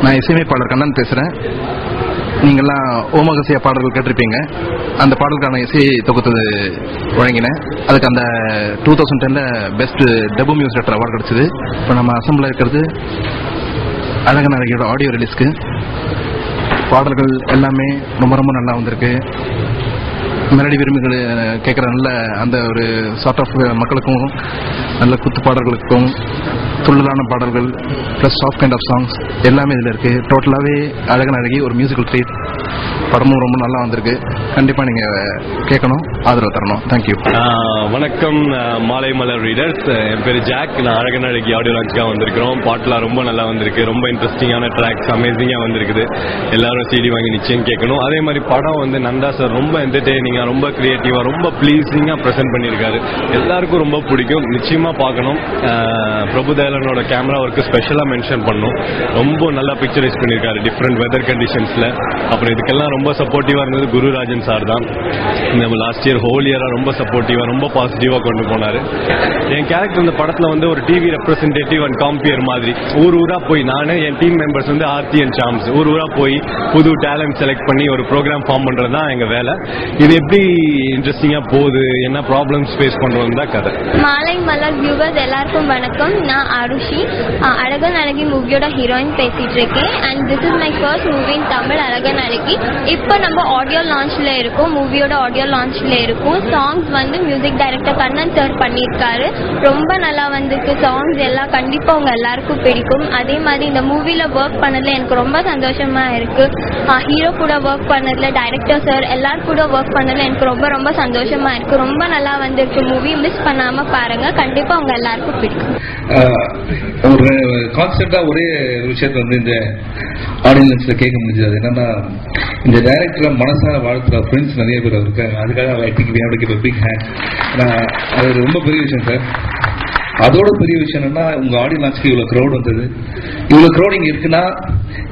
நான் இசையமைப்பாளர் கண்ணன் பேசுகிறேன். நீங்கள்லாம் ஓமகசியா பாடல்கள் கேட்டிருப்பீங்க. அந்த பாடலுக்கான இசையை தொகுத்தது வழங்கினேன். அதுக்கு அந்த 2010 பெஸ்ட் டபு மியூசிக் டைரக்டர் அவார்டு கிடச்சிது. இப்போ நம்ம அசம்பிள் இருக்கிறது அழகன் அழகியோட ஆடியோ ரிலீஸ்க்கு. பாடல்கள் எல்லாமே ரொம்ப ரொம்ப நல்லா வந்திருக்கு. மெலடி விரும்புகள் கேட்குற நல்ல அந்த ஒரு சார்ட் ஆஃப் மக்களுக்கும் நல்ல குத்து பாடல்களுக்கும் துள்ளலான பாடல்கள் plus soft kind of songs எல்லாமே இதில் இருக்குது. டோட்டலாகவே அழகன் அழகி ஒரு மியூசிக்கல் ட்ரீட். படமும் ரொம்ப நல்லா வந்திருக்கு. கண்டிப்பாக நீங்கள் கேட்கணும், ஆதரவு தரணும். தேங்க்யூ. வணக்கம் மாலை மலர் ரீடர்ஸ். என் பேர் ஜாக். நான் அழகன் அழகி ஆடியோ லான்ச்சுக்காக வந்திருக்கிறோம். பாட்டெலாம் ரொம்ப நல்லா வந்திருக்கு. ரொம்ப இன்ட்ரெஸ்டிங்கான ட்ராக்ஸ் அமேசிங்காக வந்திருக்குது. எல்லாரும் சிடி வாங்கி நிச்சயம் கேட்கணும். அதே மாதிரி படம் வந்து நந்தா சார் ரொம்ப என்டர்டெய்னிங்காக, ரொம்ப கிரியேட்டிவாக, ரொம்ப ப்ளீஸிங்காக ப்ரெசென்ட் பண்ணியிருக்காரு. எல்லாருக்கும் ரொம்ப பிடிக்கும். நிச்சயமாக பார்க்கணும். பிரபுதேலனோட கேமரா ஒர்க்கு ஸ்பெஷலாக மென்ஷன் பண்ணும். ரொம்ப நல்லா பிக்சரைஸ் பண்ணியிருக்காரு டிஃப்ரெண்ட் வெதர் கண்டிஷன்ஸில். அப்புறம் இதுக்கெல்லாம் ரொம்ப சப்போர்ட்டிவாக இருந்தது குருராஜன் சார் தான். நம்ம லாஸ்ட் இயர் ஹோல் இயராக ரொம்ப சப்போர்ட்டிவாக, ரொம்ப பாசிட்டிவாக கொண்டு போனார். என் கேரக்டர் இந்த படத்தில் வந்து ஒரு டிவி ரெப்ரஸன்டேட்டிவ் அண்ட் காம்பியர் மாதிரி ஊர் ஊராக போய், நான் என் டீம் மெம்பர்ஸ் வந்து ஆர்த்தி அண்ட் சாம்ஸ் ஊர் ஊராக போய் புது டேலண்ட் செலக்ட் பண்ணி ஒரு ப்ரோக்ராம் ஃபார்ம் பண்ணுறது தான் எங்கள் வேலை. இது எப்படி இன்ட்ரெஸ்டிங்காக போகுது, என்ன ப்ராப்ளம்ஸ் ஃபேஸ் பண்ணுறோம் தான் கதை. மாலை மலர் வியூவர்ஸ் எல்லாருக்கும் வணக்கம். நான் ஆருஷி, அழகன் அழகி மூவியோட ஹீரோயின் பேசிட்டு இருக்கேன். And this is my first movie in Tamil, Azhagan அழகி. இப்போ நம்ம ஆடியோ லான்ச்ல இருக்கோம், மூவியோட ஆடியோ லான்ச்ல இருக்கும். சாங்ஸ் வந்து மியூசிக் டைரக்டர் கண்ணன் சார் பண்ணியிருக்காரு. ரொம்ப நல்லா வந்திருக்கு சாங்ஸ் எல்லாம். கண்டிப்பா உங்க எல்லாருக்கும் பிடிக்கும். அதே மாதிரி இந்த மூவில ஒர்க் பண்ணதுல எனக்கு ரொம்ப சந்தோஷமா இருக்கு. ஹீரோ கூட ஒர்க் பண்ணதுல, டைரக்டர் சார் எல்லாரும் கூட ஒர்க் பண்ணதுல எனக்கு ரொம்ப ரொம்ப சந்தோஷமா இருக்கு. ரொம்ப நல்லா வந்திருக்கு மூவி. மிஸ் பண்ணாம பாருங்க, கண்டிப்பா உங்க எல்லாருக்கும் பிடிக்கும். ஒரு கான்செப்டா ஒரே விஷயத்த வந்து இந்த ஆடியன்ஸ்ல கேட்க முடிஞ்சது என்னன்னா, இந்த டைரக்டரை மனசார வாழ்த்துற ஃப்ரெண்ட்ஸ் நிறைய பேர் இருக்காங்க. அதுக்காக I think we have to give a big hand. அது ரொம்ப பெரிய விஷயம் சார். அதோட பெரிய விஷயம் என்னன்னா, உங்க ஆடியோ லான்ச்சுக்கு இவ்வளவு க்ரௌட் வந்தது. இவ்வளவு க்ரௌட் இங்க இருக்குன்னா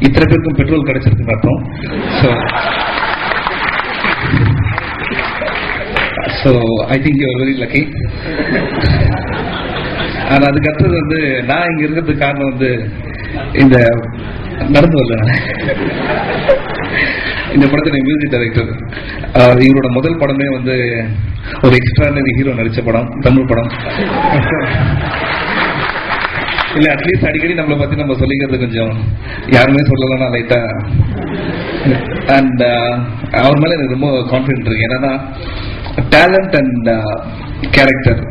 இத்தனை பேருக்கும் பெட்ரோல் கிடைச்சிருக்குன்னு அர்த்தம். So I think you are very lucky. ஆனா அதுக்கு அடுத்தது வந்து நான் இங்க இருக்கிறதுக்கு காரணம் வந்து இந்த நடந்து வரல. இந்த படத்துல மியூசிக் டைரக்டர் இவரோட முதல் படமே வந்து ஒரு எக்ஸ்ட்ரானரி ஹீரோ நடிச்ச படம், தமிழ் படம். இல்ல அட்லீஸ்ட் அடிக்கடி நம்மளை பத்தி நம்ம சொல்லிக்கிறது கொஞ்சம் யாருமே சொல்லலன்னா லைட்டா. அண்ட் அவர் மேல எனக்கு ரொம்ப கான்பிடன்ட் இருக்கு. என்னன்னா டேலண்ட் அண்ட் கேரக்டர்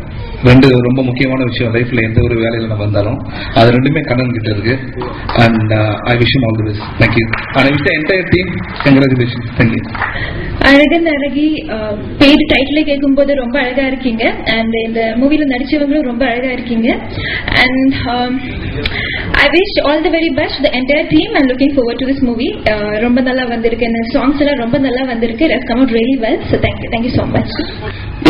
ரெண்டு ரொம்ப முக்கியமான விஷயம் லைஃப்ல. எந்த ஒரு வேலையில நம்ம வந்தாலும் அது ரெண்டுமே கண்ணன் கிட்ட இருக்கு. And I wish all the best. Thank you. And I wish the entire team congratulation. Thank you. Azhagan அழகி பேர் டைட்டிலே கேட்கும்போது ரொம்ப அழகா இருக்கீங்க. அண்ட் இந்த மூவில நடிச்சவங்களும் ரொம்ப அழகா இருக்கீங்க. And I wish all the very best the entire team. And looking forward to this movie. ரொம்ப நல்லா வந்திருக்கு. இந்த சாங்ஸ் எல்லாம் ரொம்ப நல்லா வந்திருக்கு. It has come out really well. So thank you so much.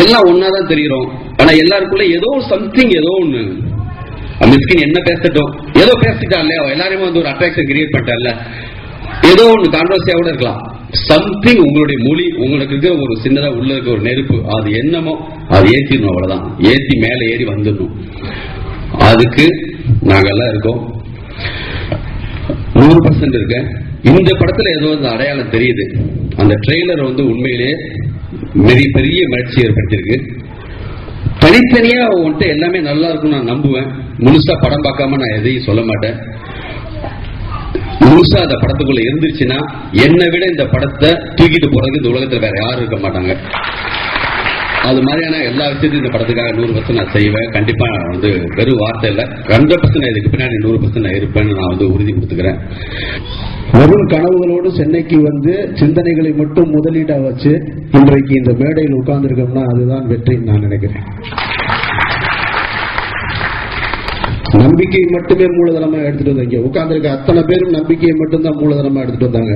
எல்லாம் ஒன்னாதான் தெரியும். ஆனா எல்லாருக்குள்ள ஏதோ சம்திங், ஏதோ ஒண்ணு மிஸ்கின் என்ன பேசட்டும், ஏதோ பேசிட்டா இல்லையா, எல்லாருமே வந்து ஒரு அட்ராக்ஷன் கிரியேட் பண்ணிட்டால, ஏதோ ஒண்ணு கான்ட்ரவர்சியா கூட இருக்கலாம். சம்திங் உங்களுடைய மொழி, உங்களுக்கு இருக்க ஒரு சின்னதா உள்ள இருக்க ஒரு நெருப்பு, அது என்னமோ அது ஏற்றிடணும். அவ்வளவுதான். ஏற்றி மேல ஏறி வந்துடணும். அதுக்கு நாங்கெல்லாம் இருக்கோம். 100% இருக்கேன். இந்த படத்துல ஏதோ அந்த அடையாளம் தெரியுது. அந்த ட்ரெய்லர் வந்து உண்மையிலேயே பெரிய மகிழ்ச்சி ஏற்படுத்தியிருக்கு. தனித்தனியா வந்துட்டு எல்லாமே நல்லா இருக்கும் நான் நம்புவேன். முழுசா படம் பார்க்காம நான் எதையும் சொல்ல மாட்டேன். முழுசா அந்த படத்துக்குள்ள இருந்துச்சுன்னா என்னை விட இந்த படத்தை தூக்கிட்டு போறதுக்கு இந்த உலகத்துல வேற யாரும் இருக்க மாட்டாங்க. அது மாதிரியான எல்லா விஷயத்தையும் இந்த படத்துக்காக 100% நான் செய்வேன். கண்டிப்பா வந்து வெறும் வார்த்தை இல்லை, 100% இதுக்கு பின்னாடி 100% நான் இருப்பேன்னு நான் வந்து உறுதி கொடுத்துக்கிறேன். வெறும் கனவுகளோடு சென்னைக்கு வந்து சிந்தனைகளை மட்டும் முதலீட்டா வச்சு இன்றைக்கு இந்த மேடையில் உட்கார்ந்து இருக்கோம்னா அதுதான் வெற்றின்னு நான் நினைக்கிறேன். நம்பிக்கை மட்டுமே மூலதனமா எடுத்துட்டு வந்தாங்க. உட்கார்ந்துருக்க அத்தனை பேரும் நம்பிக்கையை மட்டும்தான் மூலதனமா எடுத்துட்டு வந்தாங்க.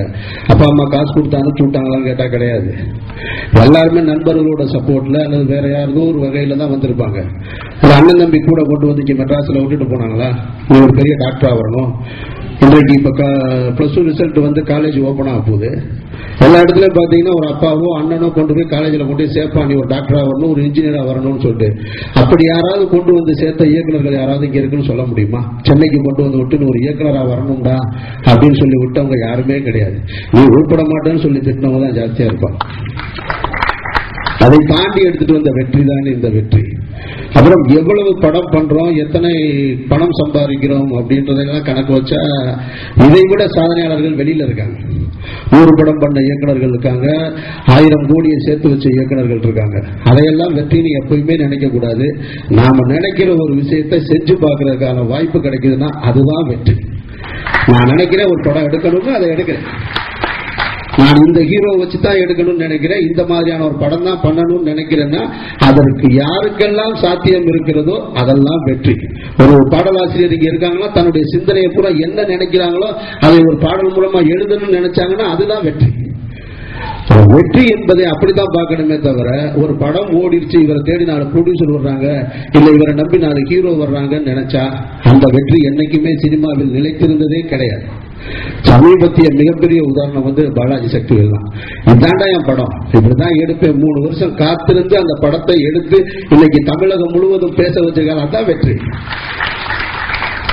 அப்பா அம்மா காசு கொடுத்து அனுப்பிச்சு விட்டாங்களான்னு கேட்டா கிடையாது. எல்லாருமே நண்பர்களோட சப்போர்ட்ல அல்லது வேற யாருதோ ஒரு வகையில தான் வந்திருப்பாங்க. ஒரு அண்ணன் தம்பி கூட கொண்டு வந்து இங்க மெட்ராஸ்ல விட்டுட்டு போனாங்களா, நீ ஒரு பெரிய டாக்டரா வரணும். இன்றைக்கு இப்ப +2 ரிசல்ட் வந்து காலேஜ் ஓபன் ஆக போகுது. எல்லா இடத்துலயும் பாத்தீங்கன்னா ஒரு அப்பாவோ அண்ணனோ கொண்டு போய் காலேஜில் கொண்டு போய் சேர்ப்பா, நீ ஒரு டாக்டரா வரணும், ஒரு இன்ஜினியரா வரணும்னு சொல்லிட்டு. அப்படி யாராவது கொண்டு வந்து சேர்த்த இயக்குநர்கள் யாராவது இங்க இருக்குன்னு சொல்ல முடியுமா? சென்னைக்கு கொண்டு வந்து விட்டு நீ ஒரு இயக்குனரா வரணும்டா அப்படின்னு சொல்லி விட்டவங்க யாருமே கிடையாது. நீ உள்பட மாட்டேன்னு சொல்லி திட்டினவங்க தான் ஜாஸ்தியா இருப்பாங்க. அதை தாண்டி எடுத்துட்டு வந்த வெற்றி தான் இந்த வெற்றி. அப்புறம் எவ்வளவு படம் பண்றோம், எத்தனை பணம் சம்பாதிக்கிறோம் அப்படின்றதெல்லாம் கணக்கு வச்சா இதை விட சாதனையாளர்கள் வெளியில இருக்காங்க. 100 படம் பண்ண இயக்குநர்கள் இருக்காங்க, 1000 கோடியை சேர்த்து வச்ச இயக்குநர்கள் இருக்காங்க. அதையெல்லாம் வெற்றின்னு எப்பயுமே நினைக்க கூடாது. நாம நினைக்கிற ஒரு விஷயத்தை செஞ்சு பார்க்கறதுக்கான வாய்ப்பு கிடைக்குதுன்னா அதுதான் வெற்றி. நான் நினைக்கிறேன் ஒரு படம் எடுக்கணும்னு அதை எடுக்கிறேன், நான் இந்த ஹீரோ வச்சுதான் எடுக்கணும்னு நினைக்கிறேன், இந்த மாதிரியான ஒரு படம் தான் பண்ணணும்னு நினைக்கிறேன்னா அதற்கு யாருக்கெல்லாம் சாத்தியம் இருக்கிறதோ அதெல்லாம் வெற்றி. ஒரு பாடலாசிரியர் இங்க இருக்காங்கன்னா தன்னுடைய சிந்தனையை பூரா என்ன நினைக்கிறாங்களோ அதை ஒரு பாடல் மூலமா எழுதணும்னு நினைச்சாங்கன்னா அதுதான் வெற்றி. வெற்றி என்பதை அப்படித்தான் பார்க்கணுமே தவிர ஒரு படம் ஓடிடுச்சு, இவரை தேடி 4 ப்ரொடியூசர் வர்றாங்க, இல்ல இவரை நம்பி 4 ஹீரோ வர்றாங்கன்னு நினைச்சா அந்த வெற்றி என்னைக்குமே சினிமாவில் நிலைத்திருந்ததே கிடையாது. சமீபத்திய மிகப்பெரிய உதாரணம் வந்து பாலாஜி சக்திவேல் தான். இதாண்டா என் படம், இப்படிதான் எடுப்பேன், 3 வருஷம் காத்திருந்து அந்த படத்தை எடுத்து இன்னைக்கு தமிழகம் முழுவதும் பேச வச்சிருக்காங்க, அதான் வெற்றி.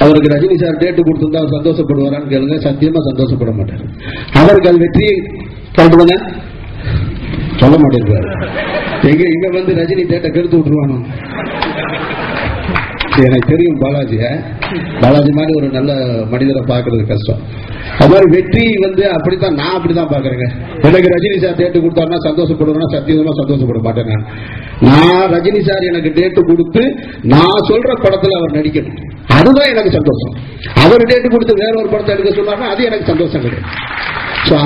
அவருக்கு ரஜினி சார் டேட்டு கொடுத்திருந்தா அவர் சந்தோஷப்படுவாரான்னு கேளுங்க, சத்தியமா சந்தோஷப்பட மாட்டார். அவருக்கு அது வெற்றியை கண்டுதானே சொல்ல மாட்டேங்கிறாரு. எங்க இங்க வந்து ரஜினி டேட்டை கெடுத்து விட்டுருவானோ? எனக்கு தெரியும் பாலாஜி மாதிரி ஒரு நல்ல மனிதரை பார்க்கறது கஷ்டம். அது மாதிரி வெற்றி வந்து அப்படித்தான், நான் அப்படித்தான் பாக்குறேங்க. எனக்கு ரஜினி சார் டேட்டு கொடுத்தாருன்னா சந்தோஷப்படுவேன்னா சத்தியமா சந்தோஷப்பட மாட்டேன். நான் ரஜினி சார் எனக்கு டேட்டு கொடுத்து நான் சொல்ற படத்துல அவர் நடிக்கணும், அதுதான் எனக்கு சந்தோஷம். அவர் டேட்டு கொடுத்து வேற ஒரு படத்தை எடுக்க சொன்னார்னா அது எனக்கு சந்தோஷம் கிடையாது.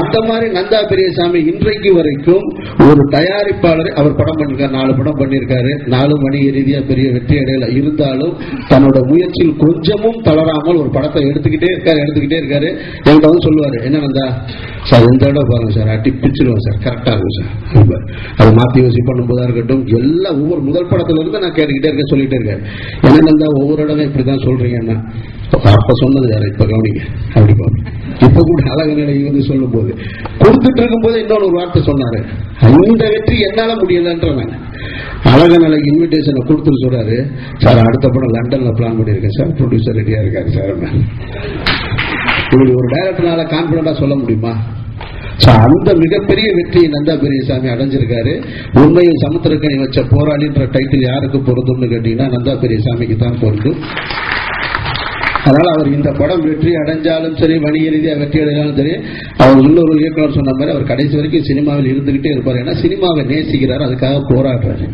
அந்த மாதிரி நந்தா பெரியசாமி இன்றைக்கு வரைக்கும் ஒரு தயாரிப்பாளர், அவர் படம் பண்ணிருக்காரு, 4 படம் பண்ணிருக்காரு, 4 வணிக ரீதியா பெரிய வெற்றி அடையல, இருந்தாலும் தன்னோட முயற்சியில் கொஞ்சமும் தளராமல் ஒரு படத்தை எடுத்துக்கிட்டே இருக்காரு. என்கிட்ட வந்து சொல்லுவாரு, என்ன நந்தா சார் இந்த இடம் பாருங்க சார், அட்டி பிடிச்சிருவோம் சார், கரெக்டா இருக்கும் சார். அதை மாத்தி யோசி பண்ணும் போதா இருக்கட்டும், எல்லாம் ஒவ்வொரு முதல் படத்துல இருந்து நான் கேட்டுக்கிட்டே இருக்கேன், சொல்லிட்டே இருக்காரு. என்ன நந்தா ஒவ்வொரு இடமே இப்படிதான் சொல்றீங்கன்னா, அப்ப சொன்னது யாரு இப்ப கவனிங்க அப்படி பாருங்க. இப்ப கூட அழகு நிலை வந்து சொல்லும் போது கொடுத்துட்டு இருக்கும் போது இன்னொரு வார்த்தை சொன்னாரு, இந்த வெற்றி என்னால முடியலன்ற அழகு நிலைக்கு இன்விடேஷனை கொடுத்துட்டு சொல்றாரு, சார் அடுத்த படம் லண்டன்ல பிளான் பண்ணிருக்கேன் சார், ப்ரொடியூசர் ரெடியா இருக்காரு சார். இப்படி ஒரு டைரக்டர்னால கான்பிடண்டா சொல்ல முடியுமா? அந்த மிகப்பெரிய வெற்றியை நந்தா பெரியசாமி அடைஞ்சிருக்காரு. உண்மையில் சமுத்திரக்கனி வச்ச போராளின்ற டைட்டில் யாருக்கு பொருந்தும்னு கேட்டீங்கன்னா நந்தா பெரியசாமிக்கு தான் பொருந்தும். அதனால அவர் இந்த படம் வெற்றி அடைஞ்சாலும் சரி, வணிக ரீதியாக வெற்றி அடைஞ்சாலும் சரி, அவர் இன்னொரு இயக்குனர் சொன்ன மாதிரி அவர் கடைசி வரைக்கும் சினிமாவில் இருந்துகிட்டே இருப்பார். ஏன்னா சினிமாவை நேசிக்கிறார், அதுக்காக போராடுறாரு.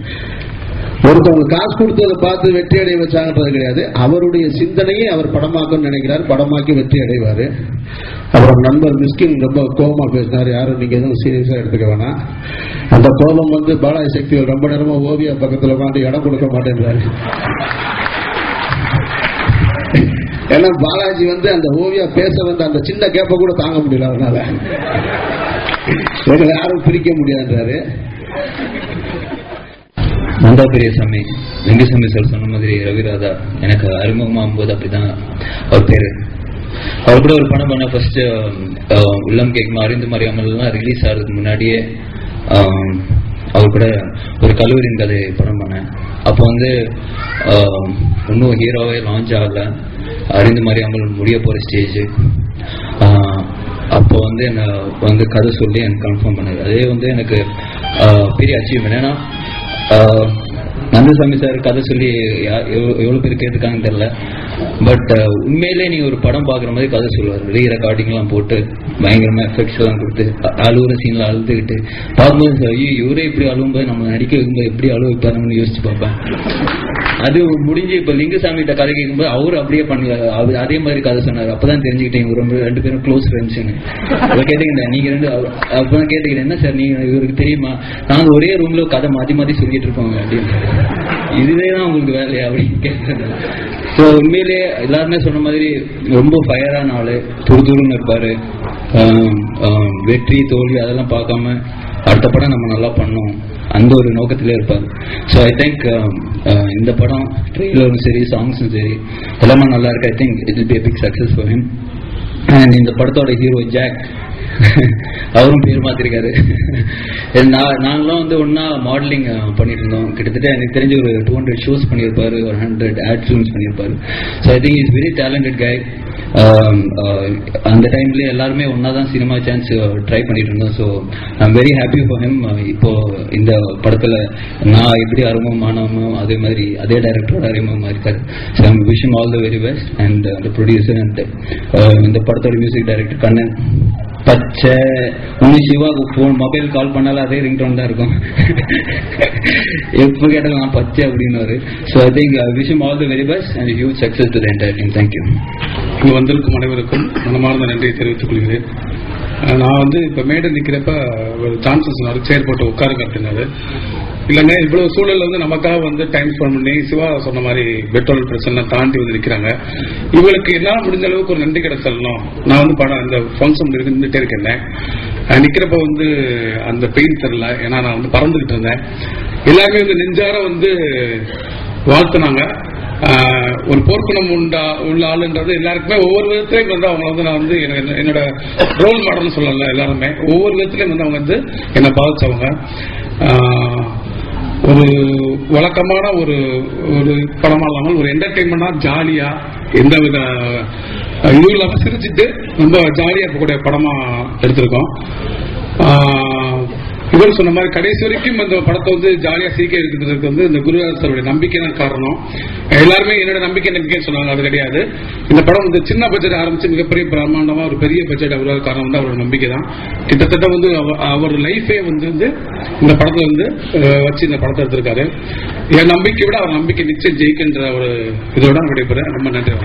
ஒருத்தவங்க காசு கொடுத்ததை பார்த்து வெற்றி அடைய வச்சாங்கன்றது கிடையாது, அவருடைய சிந்தனையை அவர் படமாக்கணும்னு நினைக்கிறார், படமாக்கி வெற்றி அடைவாரு. அப்புறம் நண்பர் மிஸ்கின் ரொம்ப கோபமா பேசினார், யாரும் நீங்க எதுவும் சீரியஸா எடுத்துக்க வேணாம். அந்த கோபம் வந்து பாலாஜி சக்திவேல் ரொம்ப நேரமா ஓவியா பக்கத்துல உட்காந்து இடம் கொடுக்க மாட்டேன்றாரு. ஏன்னா பாலாஜி வந்து அந்த ஓவியா பேச வந்து அந்த சின்ன கேப்ப கூட தாங்க முடியல, அதனால யாரும் பிரிக்க முடியாதுன்றாரு. நந்தா பெரியசாமி, வெங்கசாமி சார் சொன்ன மாதிரி ரவிராதா எனக்கு அறிமுகமாகும் போது அப்படிதான் அவர் பேரு. அவர் கூட ஒரு படம் பண்ண ஃபர்ஸ்ட் உள்ளம் கேட்கும் அறிந்து மறியாமல் ரிலீஸ் ஆகிறதுக்கு முன்னாடியே அவர் கூட ஒரு கல்லூரியின் கதை படம் பண்ணேன். அப்போ வந்து இன்னும் ஹீரோவே லான்ச் ஆகல, அறிந்து மறியாமல் முடிய போற ஸ்டேஜ். அப்போ வந்து என்ன வந்து கதை சொல்லி எனக்கு கன்ஃபார்ம் பண்ணது, அதே வந்து எனக்கு பெரிய அச்சீவ்மெண்ட். ஏன்னா நந்தசாமி சார் கதை சொல்லி எவ்வளவு பேர் கேட்டிருக்காங்கன்னு தெரியல, பட் உண்மையிலே நீங்க ஒரு படம் பாக்குற மாதிரி கதை சொல்லுவார். ரீ ரெக்கார்டிங் எல்லாம் போட்டு பயங்கரமா எஃபெக்ட்ஸ் எல்லாம் கொடுத்து அழுகுற சீன்ல அழுதுகிட்டு பார்க்கும்போது இவரே இப்படி அழுகும்போது நம்ம நடிக்க வைக்கும்போது எப்படி அழுவ வைப்பாருன்னு யோசிச்சு பார்ப்பேன். அது முடிஞ்சு இப்ப லிங்குசாமி கிட்ட கதை கேட்கும்போது அவரு அப்படியே பண்ணல, அதே மாதிரி கதை சொன்னாரு. அப்பதான் தெரிஞ்சுக்கிட்டேன் ரொம்ப 2 பேரும் க்ளோஸ் ஃப்ரெண்ட்ஸ்ன்னு. கேட்டுக்கிட்டேன் நீங்க 2 அப்பதான் கேட்டுக்கிட்டேன், என்ன சார் நீங்க இவருக்கு தெரியுமா, நாங்க ஒரே ரூம்ல கதை மாத்தி மாத்தி சொல்லிட்டு இருப்போங்க அப்படின்னு. இதுவேதான் உங்களுக்கு வேலையா அப்படின்னு கேட்கறேன். ஸோ உண்மையிலே எல்லாருமே சொன்ன மாதிரி ரொம்ப ஃபயரான ஆளு, துருதுருன்னு இருப்பாரு. வெற்றி தோல்வி அதெல்லாம் பார்க்காம அடுத்த படம் நம்ம நல்லா பண்ணோம் அந்த ஒரு நோக்கத்திலே இருப்பார். ஸோ ஐ திங்க் இந்த படம் ட்ரெய்லரும் சரி சாங்ஸும் சரி எல்லாமே நல்லா இருக்கு. I think it will be a big success for him. And இந்த படத்தோட ஹீரோ ஜாக் அவரும் பேர் மாத்திருக்காரு. நாங்களும் வந்து ஒன்னா மாடலிங் பண்ணிட்டு இருந்தோம். கிட்டத்தட்ட எனக்கு தெரிஞ்ச ஒரு 200 ஷோஸ் பண்ணியிருப்பாரு, ஒரு 100 ஆட் ஃபிலிம்ஸ் பண்ணியிருப்பாரு. So I think is very talented கை. அந்த டைம்ல எல்லாருமே ஒன்னா தான் சினிமா சான்ஸ் ட்ரை பண்ணிட்டு இருந்தோம். So I am very happy for him. இப்போ இந்த படத்துல நான் எப்படி அறிமுகமானமோ அதே மாதிரி அதே டைரக்டரோட அறிமுகமா இருக்காரு. So I wish him all the very best. And the producer and இந்த படத்தோட மியூசிக் டைரக்டர் கண்ணன். பச்சை உனி சிவாக்கு போன் மொபைல் கால் பண்ணாலும் அதே ரிங்டோன் தான் இருக்கும். எப்போ கேட்டாலும் நான் பச்சை அப்படின்னு. So I think wish him all the very best and huge success to the entire team. Thank you. இங்கு வந்திருக்கும் அனைவருக்கும் மனமார்ந்த நன்றியை தெரிவித்துக் கொள்கிறேன். நான் வந்து இப்ப மேடை நிக்கிறப்ப ஒரு சான்சஸ் சேர் போட்டு உட்காருங்க அப்படின்னாரு. இல்லைங்க இவ்வளவு சூழல்ல வந்து நமக்காக வந்து டைம் ஸ்பெண்ட் பண்ணி சிவா சொன்ன மாதிரி பெட்ரோல் பிரச்சனை தாண்டி வந்து நிக்கிறாங்க. இவங்களுக்கு என்னால முடிஞ்ச அளவுக்கு ஒரு நன்றி கடை சொல்லணும். நான் வந்து படம் அந்த ஃபங்க்ஷன் நின்றுட்டே இருக்கேன். நிக்கிறப்ப வந்து அந்த பெயின் தெரியல. ஏன்னா நான் வந்து பறந்துகிட்டு இருந்தேன். எல்லாருமே வந்து நெஞ்சார வந்து வாழ்த்துனாங்க. ஒரு போர்க்குணம் உள்ள ஆளுன்றது எல்லாருக்குமே ஒவ்வொரு விதத்திலையும் வந்து அவங்க வந்து நான் வந்து என்னோட ரோல் மாடல்னு சொல்லல. எல்லாருமே ஒவ்வொரு விதத்திலையும் வந்து அவங்க வந்து என்னை பாதிச்சவங்க. ஒரு வழக்கமான ஒரு படமா இல்லாமல் ஒரு என்டர்டெயின்மெண்டா ஜாலியா எந்த வித இதுவும் இல்லாம சிரிச்சுட்டு ரொம்ப ஜாலியா இருக்கக்கூடிய படமா எடுத்திருக்கோம். இவர் சொன்ன மாதிரி கடைசி வரைக்கும் இந்த படத்தை வந்து ஜாலியா சீக்க இருக்கிறதுக்கு வந்து இந்த குருராஜ் சாருடைய நம்பிக்கை தான் காரணம். எல்லாருமே என்னோட நம்பிக்கைன்னு சொன்னாங்க. அது கிடையாது. இந்த படம் வந்து சின்ன பட்ஜெட் ஆரம்பிச்சு மிகப்பெரிய பிரம்மாண்டமா ஒரு பெரிய பட்ஜெட் அவரோட காரணம் வந்து அவரோட நம்பிக்கை தான். கிட்டத்தட்ட வந்து அவர் லைஃபே வந்து இந்த படத்தை வந்து வச்சு இந்த படத்தை எடுத்திருக்காரு. என் நம்பிக்கை விட அவர் நம்பிக்கை நிச்சயம் ஜெயிக்கின்ற ஒரு இதோட விடைபெற ரொம்ப நன்றி.